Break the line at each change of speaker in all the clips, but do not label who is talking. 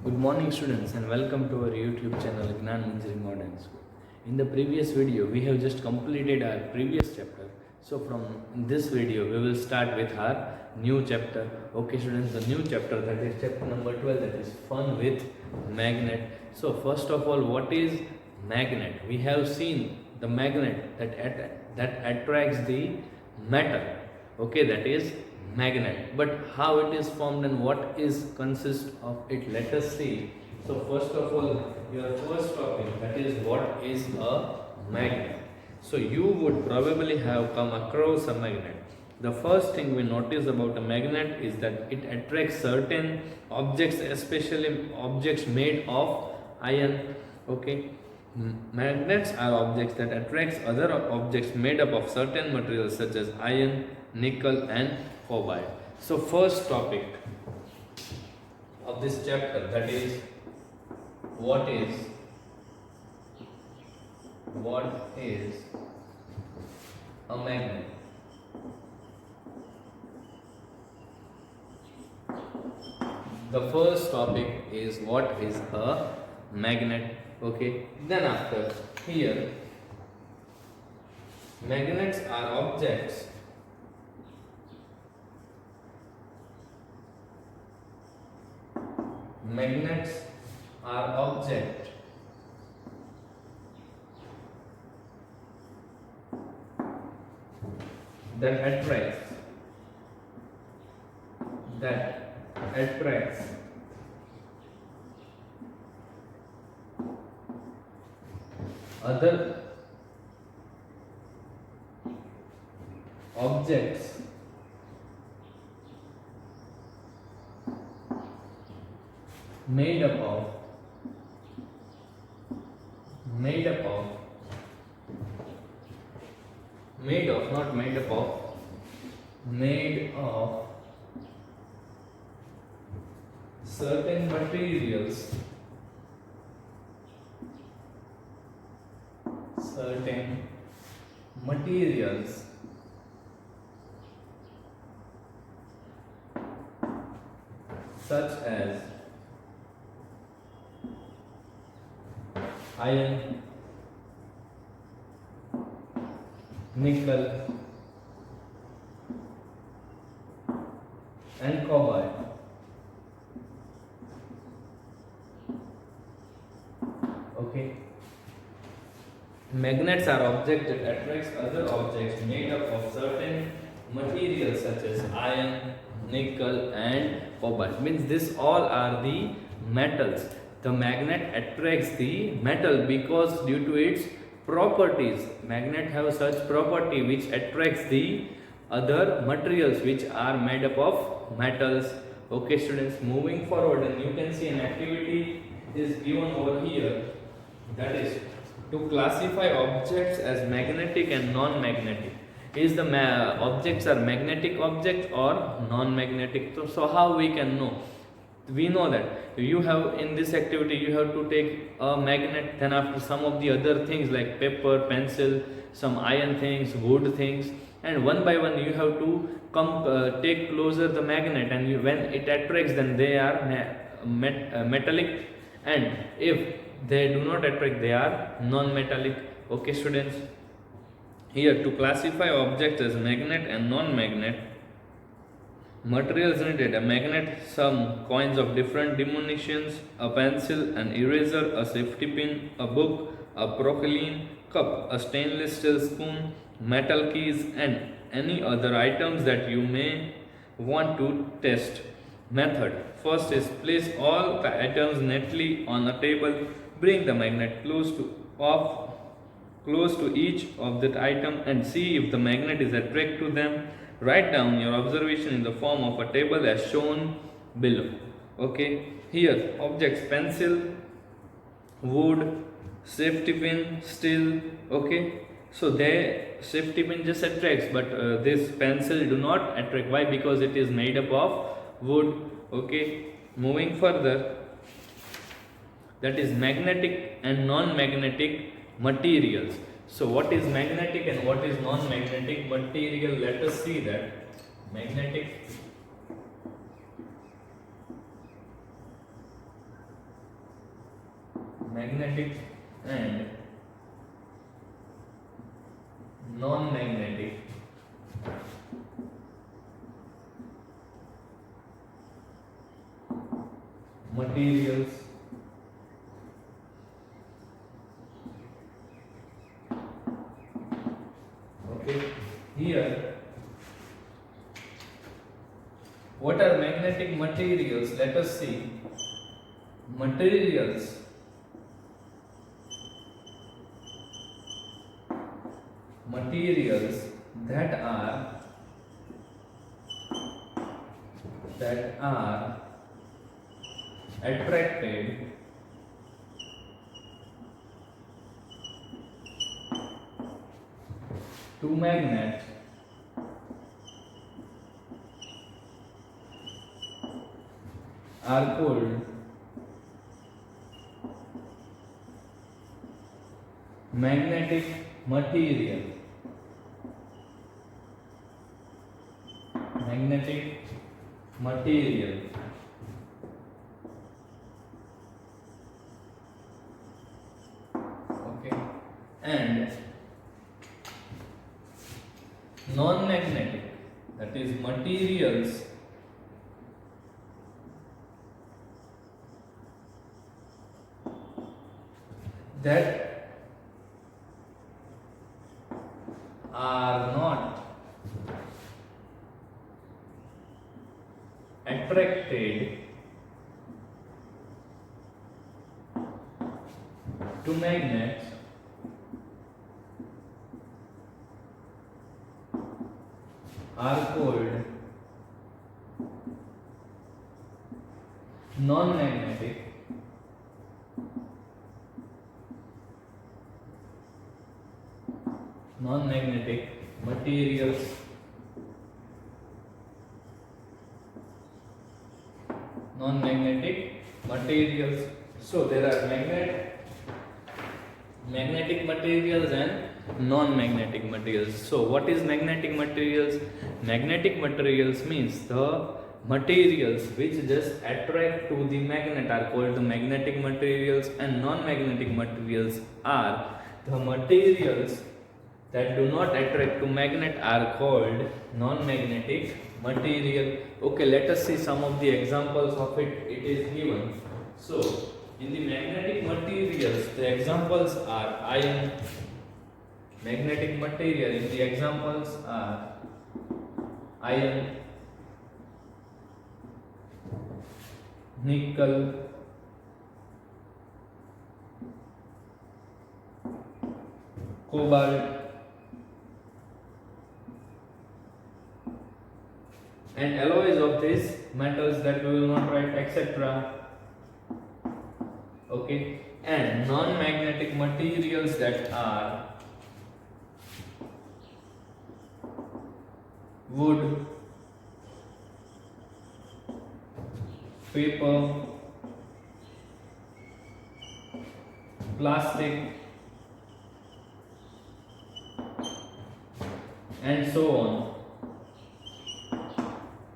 Good morning students and welcome to our YouTube channel Gnan Engineering Modern School. In the previous video we have just completed our previous chapter. So from this video we will start with our new chapter. Okay students, the new chapter, that is chapter number 12, that is fun with magnet. So first of all, what is magnet? We have seen the magnet that attracts the metal. Okay, that is magnet, but how it is formed and what is consist of it, let us see. So first of all, your first topic, that is what is a magnet. So you would probably have come across a magnet. The first thing we notice about a magnet is that it attracts certain objects, especially objects made of iron. Okay, magnets are objects that attracts other objects made up of certain materials such as iron, nickel and cobalt. So first topic of this chapter, that is what is a magnet. The first topic is what is a magnet. Okay, then after here, magnets are objects that attracts other objects made up of certain materials such as iron, nickel and cobalt. Okay, magnets are objects that attracts other objects made up of certain materials such as iron, nickel and cobalt. Means this all are the metals. The magnet attracts the metal because due to its properties, magnet have such property which attracts the other materials which are made up of metals. Okay students, moving forward, and you can see an activity is given over here, that is to classify objects as magnetic and non-magnetic. Is the objects are magnetic objects or non-magnetic? So how we can know? We know that you have in this activity you have to take a magnet, then after some of the other things like paper, pencil, some iron things, wood things, and one by one you have to take closer the magnet, and when it attracts then they are metallic, and if they do not attract they are non-metallic. Okay students, here to classify objects as magnet and non-magnet, materials needed: a magnet, some coins of different denominations, a pencil, an eraser, a safety pin, a book, a propylene cup, a stainless steel spoon, metal keys and any other items that you may want to test. Method: first is place all the items neatly on a table, bring the magnet close to each of that item and see if the magnet is attracted to them. Write down your observation in the form of a table as shown below. Okay, here objects: pencil, wood, safety pin, steel. Okay, so they safety pin just attracts, but this pencil do not attract. Why? Because it is made up of wood. Okay, moving further, that is magnetic and non-magnetic materials. So what is magnetic and what is non-magnetic material? Let us see that. Magnetic magnetic and non-magnetic materials. Okay, here what are magnetic materials? Let us see. Materials that are attracted to magnet are called magnetic material. Magnetic material. Okay, and non-magnetic, that is materials that are not attracted to magnets are called non-magnetic materials. Non-magnetic materials. So there are magnetic materials and non-magnetic materials. So what is magnetic materials? Magnetic materials means the materials which just attract to the magnet are called the magnetic materials, and non-magnetic materials are the materials that do not attract to magnet are called non-magnetic material. Okay, let us see some of the examples of it. It is given. So in the magnetic materials, the examples are iron. Magnetic material in the examples are iron, nickel, cobalt, and alloys of these metals that we will not write, etc. Okay, and non-magnetic materials that are wood, paper, plastic, and so on.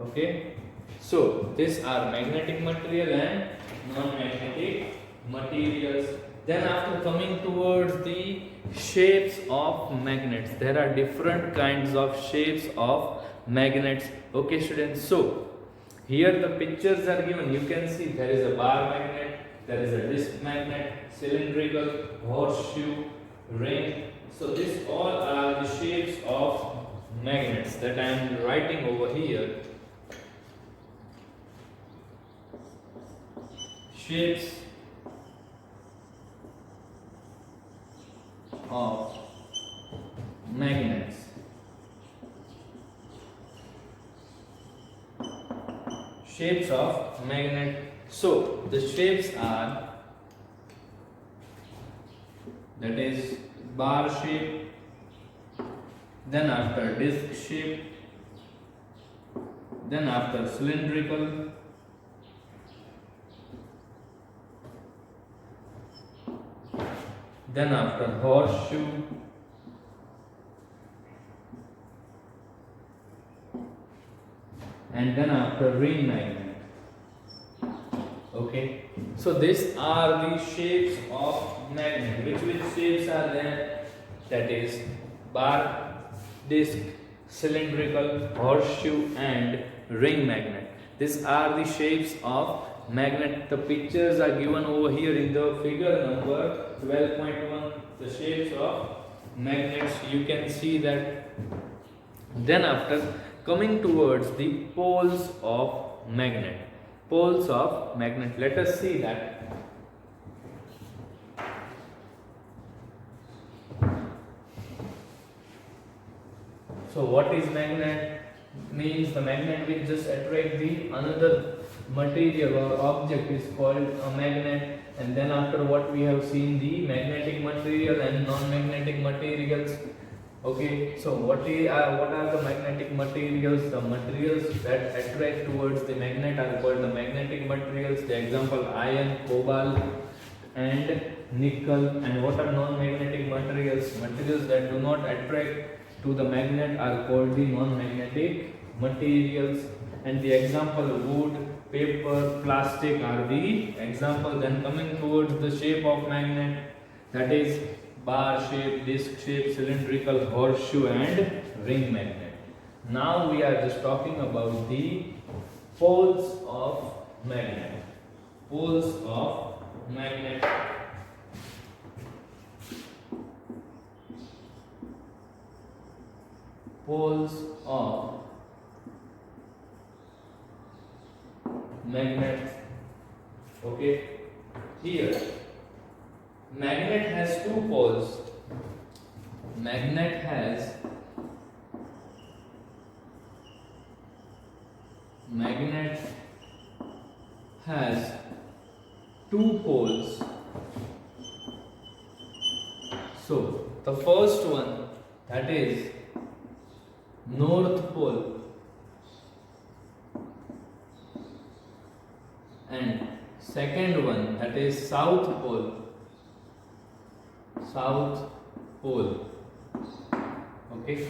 Okay, so these are magnetic material and non-magnetic materials. Then after coming towards the shapes of magnets, there are different kinds of shapes of magnets. Okay students, so here the pictures are given. You can see there is a bar magnet, there is a disc magnet, cylindrical, horseshoe, ring. So these all are the shapes of magnets that I am writing over here. Shapes of magnets. Shapes of magnet. So the shapes are, that is bar shape, then after disc shape, then after cylindrical, then after horseshoe, and then after ring magnet. Okay, so these are the shapes of magnet. Which shapes are there? That is bar, disc, cylindrical, horseshoe, and ring magnet. These are the shapes of magnet. The pictures are given over here in the figure number 12.1. The shapes of magnets. You can see that. Then after coming towards the poles of magnet. Poles of magnet. Let us see that. So what is magnet? Means the magnet will just attract the another material or object is called a magnet. And then after what we have seen the magnetic material and non-magnetic materials. Okay, so what are the magnetic materials? The materials that attract towards the magnet are called the magnetic materials. The example iron, cobalt, and nickel. And what are non-magnetic materials? Materials that do not attract to the magnet are called the non-magnetic materials. And the example wood, paper, plastic are the examples. Then coming towards the shape of magnet, that is bar shape, disc shape, cylindrical, horseshoe, and ring magnet. Now we are just talking about the poles of magnet. Poles of magnet. Poles of magnet. Okay, here magnet has two poles. Magnet has two poles. So the first one, that is North Pole, and second one, that is South Pole. South Pole. Okay,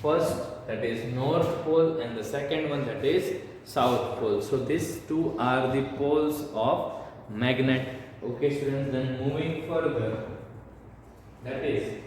first that is North Pole and the second one, that is South Pole. So these two are the poles of magnet. Okay students, then moving further, that is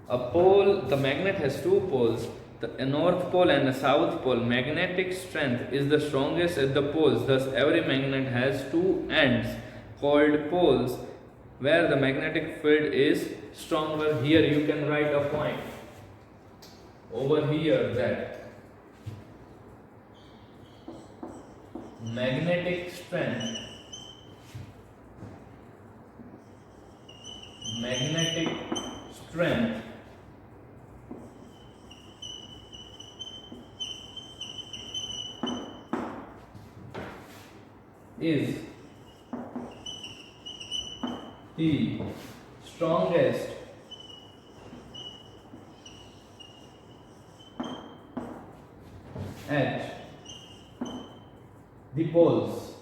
a pole. The magnet has two poles, the North Pole and the South Pole. Magnetic strength is the strongest at the poles. Thus every magnet has two ends called poles where the magnetic field is stronger. Here you can write a point over here that magnetic strength is the strongest at the poles.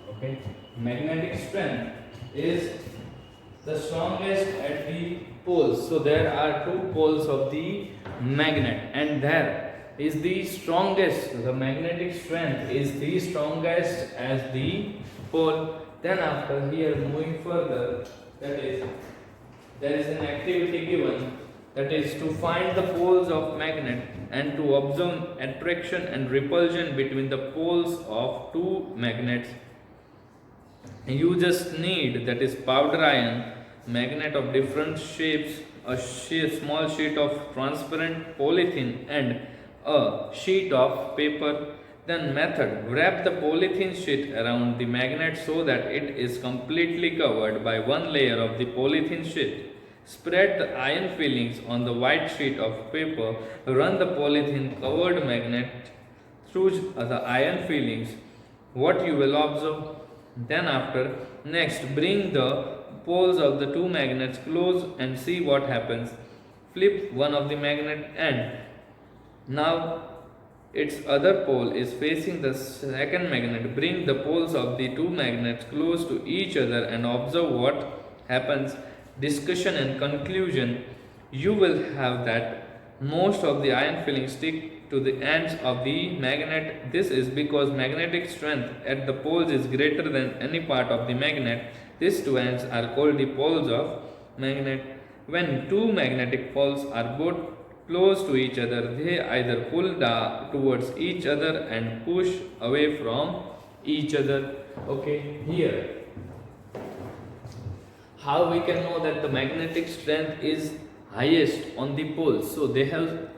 Okay, magnetic strength is the strongest at the poles. So there are two poles of the magnet, and there is the strongest, the magnetic strength is the strongest as the pole. Then after here moving further, that is there is an activity given, that is to find the poles of magnet and to observe attraction and repulsion between the poles of two magnets. You just need, that is powder iron, magnet of different shapes, a small sheet of transparent polythene, and a sheet of paper. Then method: wrap the polythene sheet around the magnet so that it is completely covered by one layer of the polythene sheet. Spread the iron fillings on the white sheet of paper. Run the polythene covered magnet through the iron fillings. What you will observe? Then after, next bring the poles of the two magnets close and see what happens. Flip one of the magnet and now its other pole is facing the second magnet. Bring the poles of the two magnets close to each other and observe what happens. Discussion and conclusion. You will have that most of the iron filings stick to the ends of the magnet. This is because magnetic strength at the poles is greater than any part of the magnet. These two ends are called the poles of magnet. When two magnetic poles are both close to each other, they either pull towards each other and push away from each other. Okay, here how we can know that the magnetic strength is highest on the poles? So they have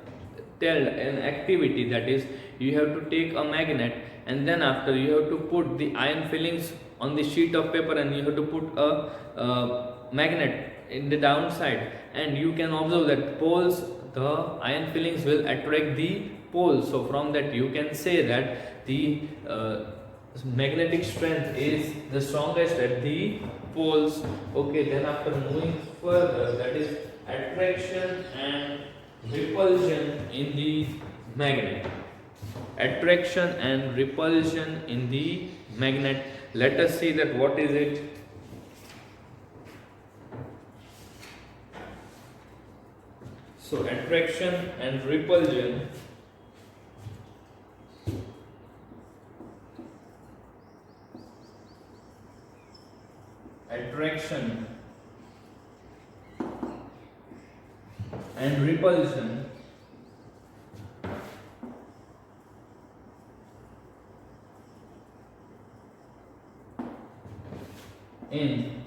told an activity, that is, you have to take a magnet and then after you have to put the iron fillings on the sheet of paper and you have to put a magnet in the downside, and you can observe that poles, the iron fillings will attract the poles. So from that you can say that the magnetic strength is the strongest at the poles. Okay, then after moving further, that is attraction and repulsion in the magnet. Attraction and repulsion in the magnet. Let us see that what is it. So attraction and repulsion. Attraction and repulsion in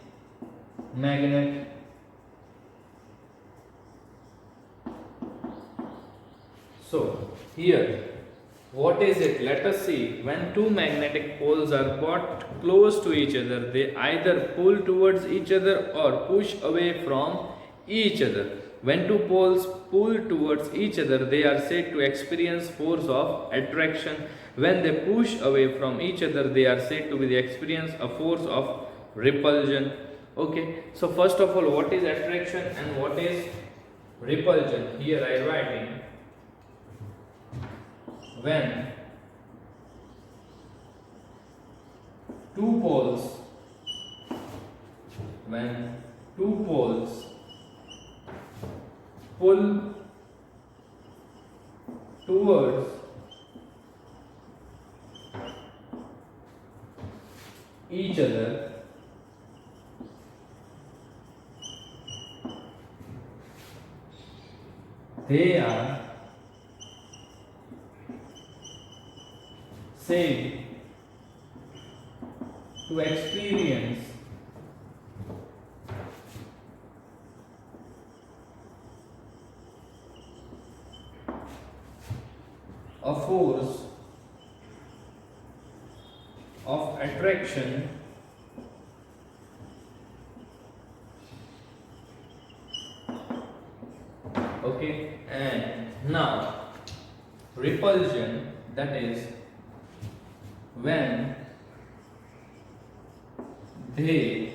magnet. So here, what is it? Let us see. When two magnetic poles are brought close to each other, they either pull towards each other or push away from each other. When two poles pull towards each other, they are said to experience force of attraction. When they push away from each other, they are said to be the experience a force of repulsion. Okay, so first of all, what is attraction and what is repulsion? Here I am writing, when two poles pull towards each other, they are said to experience a force of attraction okay, and now repulsion, that is when they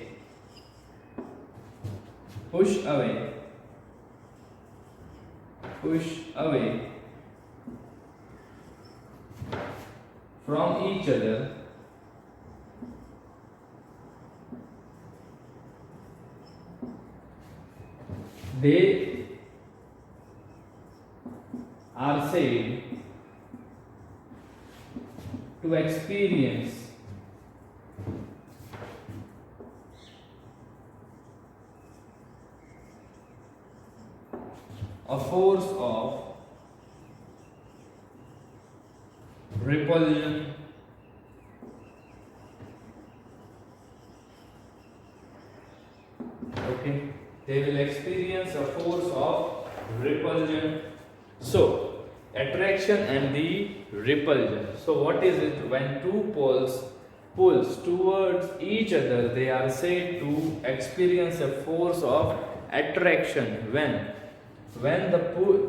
push away from each other, they are said to experience a force of repulsion. Okay, they will experience a force of repulsion. So attraction and the repulsion. So what is it? When two poles pulls towards each other, they are said to experience a force of attraction. When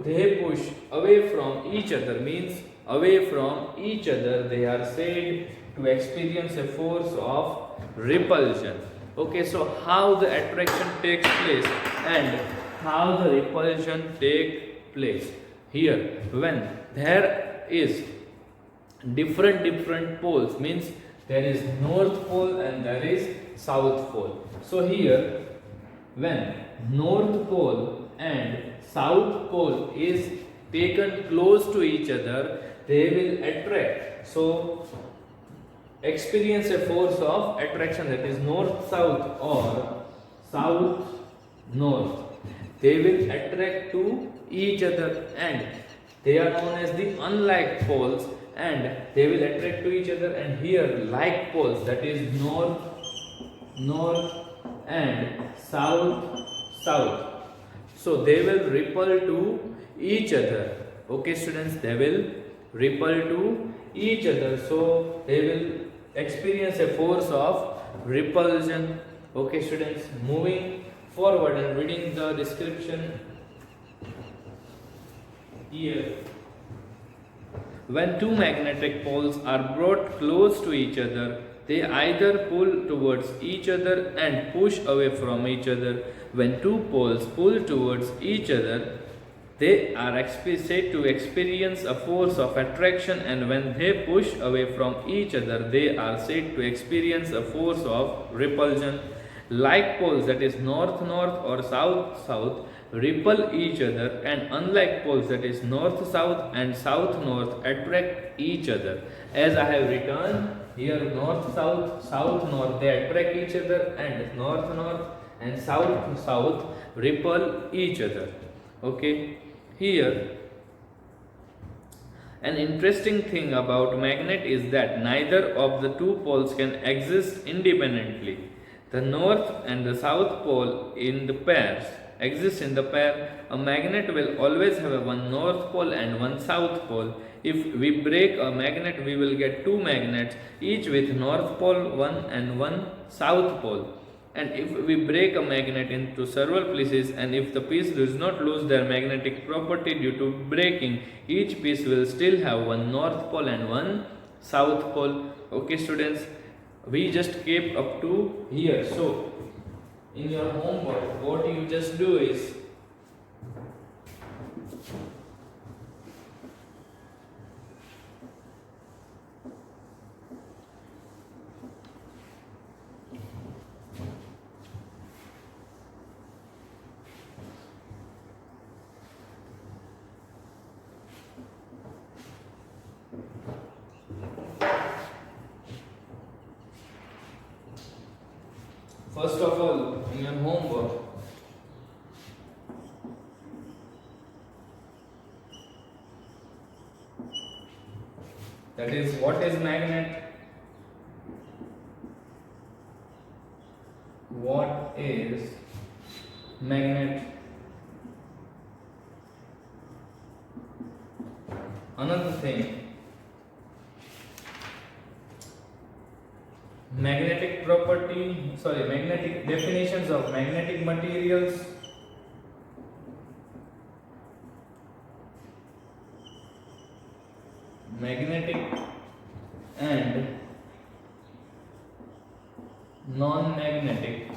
they push away from each other, means away from each other, they are said to experience a force of repulsion. Okay, so how the attraction takes place and how the repulsion take place. Here, when there is different poles, means there is north pole and there is south pole. So here, when north pole and south pole is taken close to each other, they will attract. So experience a force of attraction, that is north south or south north. They will attract to each other and they are known as the unlike poles, and they will attract to each other. And here like poles, that is north north and south south. So they will repel to each other. Okay students, they will repel to each other. So they will experience a force of repulsion. Okay students, moving forward and reading the description here. When two magnetic poles are brought close to each other, they either pull towards each other and push away from each other. When two poles pull towards each other, they are said to experience a force of attraction, and when they push away from each other, they are said to experience a force of repulsion. Like poles, that is north north or south south, repel each other, and unlike poles, that is north south and south north, attract each other. As I have written here, north south, south north, they attract each other, and north north and south south repel each other. Okay, here an interesting thing about magnet is that neither of the two poles can exist independently. The north and the south pole in the pairs exist in the pair. A magnet will always have one north pole and one south pole. If we break a magnet, we will get two magnets, each with north pole 1 and one south pole. And if we break a magnet into several pieces, and if the piece does not lose their magnetic property due to breaking, each piece will still have one north pole and one south pole. Okay students, we just came up to here. So in your homework, what you just do is first of all, in your homework, that is, what is magnet? What is magnet? Another thing, magnetic definitions of magnetic materials. Magnetic and non-magnetic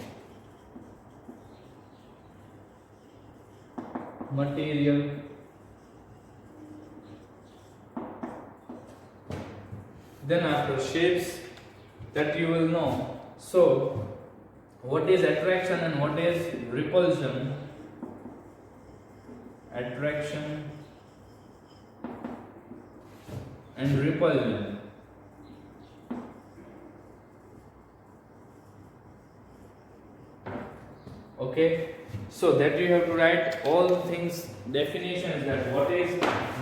material. Then after shapes that you will know. So what is attraction and what is repulsion? Attraction and repulsion. Okay, so that you have to write all the things, definitions, that what is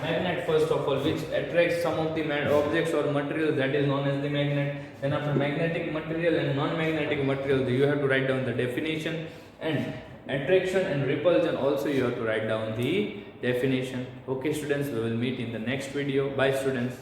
magnet first of all, which attracts some of the objects or materials, that is known as the magnet. Then after magnetic material and non-magnetic material, you have to write down the definition, and attraction and repulsion also you have to write down the definition. Okay students, we will meet in the next video. Bye students.